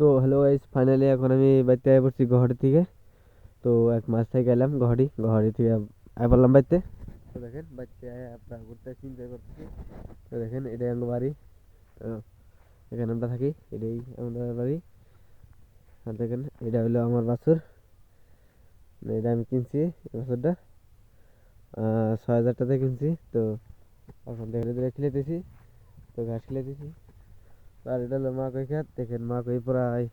তো hello guys, finally এখন আমি বাইতে আই পড়ছি গুয়াহাটি থেকে। তো এক মাস থেকে গেলাম গুয়াহাটি থেকে আই পড়লাম বাইতে। তো দেখেন বাইতে আয় আপনার ঘুরতে এনজয় করতেছি। তো দেখেন এটাই আমার বাড়ি। তো এখানে আমরা থাকি, এটাই আমাদের বাড়ি। আর দেখেন এটা হলো আমার বাছুর, এটা আমি কিনছি এই বাছুরটা 6,000 টাকা কিনছি। তো এখন ধীরে ধীরে খেলেতেছি, তো ঘাস খেলেতেছি। আর এটা হলো মা কই খেত, দেখেন মা কই প্রায়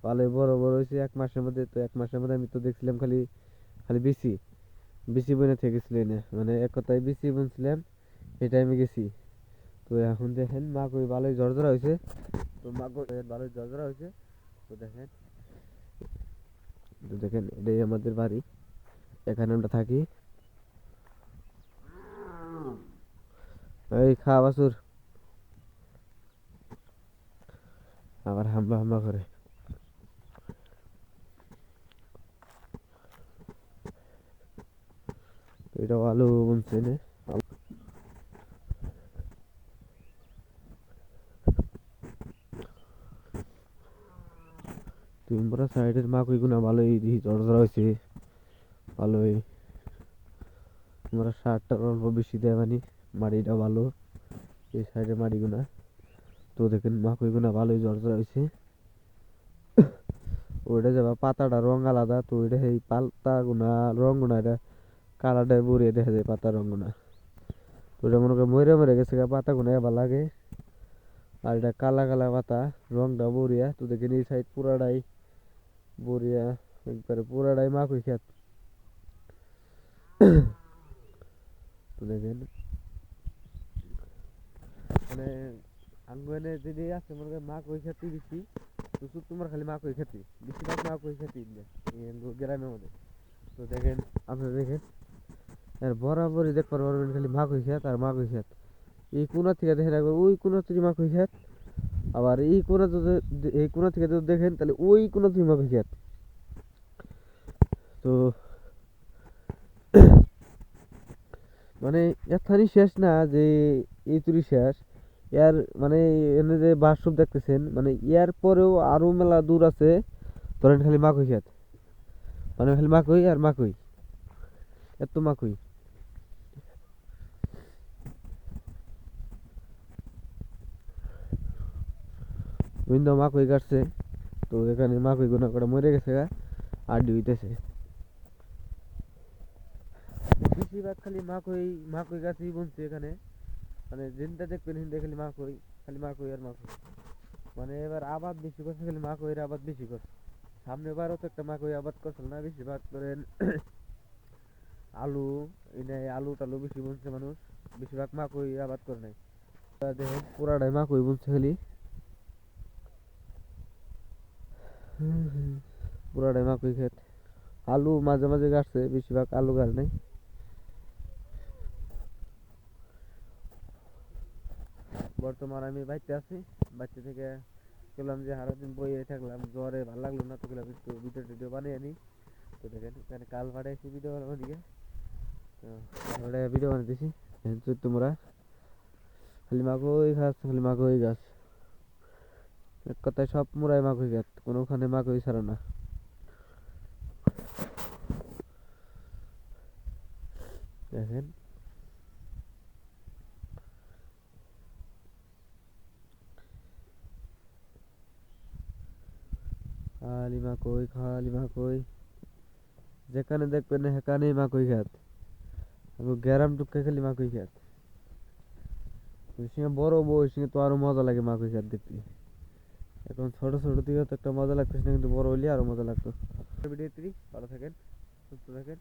ভালোই বড় বড় হয়েছে এক মাসের মধ্যে। তো এক মাসের মধ্যে আমি তো দেখছিলাম খালি খালি বিসি বিসি বনে থেকে গেছিল না, মানে এক কথায় বিসি বুনছিলাম এই টাইমে গেছি। তো এখন দেখেন মা কই ভালোই ঝরঝরা হয়েছে। তো মা কই ভালোই ঝরঝরা হয়েছে। তো দেখেন, তো দেখেন এটাই আমাদের বাড়ি, এখানে আমরা থাকি। এই খা বাছুর, আবার হাম্বা হাম্বা করে। তো এটা আলু বুনছে না। তিনপুরা সাইডের মা কই গুনা ভালোই ঝরঝরা হয়েছে, ভালোই। আমরা সারটা অল্প বেশি দেয় মানে মাটিটা ভালো এই সাইডের মাটিগুনা। তো দেখেন মাকইগুনা ভালোই ঝরঝরা হয়েছে। ওইটা যাবা পাতাটা রং আলাদা, তো ওইটা সেই পাতা গুনা রং গুনা এটা কালারটা বুড়িয়ে দেখা যায় পাতার রং গুনা। তো ওটা মনে করে মরে মরে গেছে পাতা গুনা এবার লাগে। আর এটা কালা কালা পাতা, রংটা বড়িয়া। তো দেখেন এই সাইড পুরাটাই বড়িয়া, একবারে পুরাটাই মাকই খেত। তো দেখেন মানে আঙ্গুনে যদি আছে মনে করেন মাকই খেতে বেশি। তো তোমার খালি মাকই খেতে বেশিরভাগ মাকই খেতে গ্রামের মধ্যে। তো দেখেন আপনারা দেখেন আর বরাবরই দেখতে পারবেন খালি মাকই খেত আর মাকই খেত। এই কোনা থেকে দেখেন একবার ওই কোনা থেকে মাকই খেত, আবার এই কোনা যদি এই কোনা থেকে যদি দেখেন তাহলে ওই কোনা থেকে মাকই খেত। তো মানে এখানেই শেষ না যে এই তুরি শেষ, ইয়ার মানে এনে যে বাসরূপ দেখতেছেন মানে ইয়ার পরেও আরো মেলা দূর আছে। ধরেন খালি মাকই খেত, মানে খালি মাকই আর মাকই, এত মাকই। বিভিন্ন মাকই কাটছে। তো এখানে মাকই গুনা করে মরে গেছে গা, আড্ডি হইতেছে। বেশিরভাগ খালি মাকই মাকই গাছই বুনছে এখানে, মানে যেটা দেখবেন হিন্দে খালি মাকই, খালি মাকই আর মাকই। মানে এবার আবাদ বেশি করছে, খালি মাকইয়ের আবাদ বেশি করছে। সামনে বারও তো একটা মাকই আবাদ করছিল না, বেশিরভাগ করেন আলু, এই নাই আলু টালু বেশি বুনছে মানুষ, বেশিরভাগ মাকই আবাদ করে নাই। দেখেন পুরাটাই মাকই বুনছে খালি, পুরাটাই মাকই ক্ষেত। আলু মাঝে মাঝে গাছছে, বেশিরভাগ আলু গাছ নাই। বর্তমান আমি বাইতে আছি, বাইতে থেকে গেলাম যে সারাদিন বইয়ে থাকলাম, জ্বরে ভালো লাগলো না, তো গেলাম একটু ভিডিও টিডিও বানিয়ে আনি। তো দেখেন এখানে কাল পাঠাইছি ভিডিও বানানোর দিকে। তো ভিডিও বানাইতেছি তোমরা খালি মাকই গাছ, খালি মাকই গাছ, এক কথায় সব মুরাই মাকই গাছ, কোনোখানে মাকই ছাড়া না। দেখেন খালি মাকই খালি মাকই, যেখানে দেখবেন সেখানেই মাকই খাত। গ্যারাম টুকে খালি মাকই খাত। ওই সঙ্গে বড় বউ, ওই সঙ্গে তো আরো মজা লাগে মাকই খাত দেখতে। এখন ছোট ছোট দিকে তো একটা মজা লাগতেছে না, কিন্তু বড় হইলে আরো মজা লাগতো। ভিডিও ভালো থাকেন, সুস্থ থাকেন।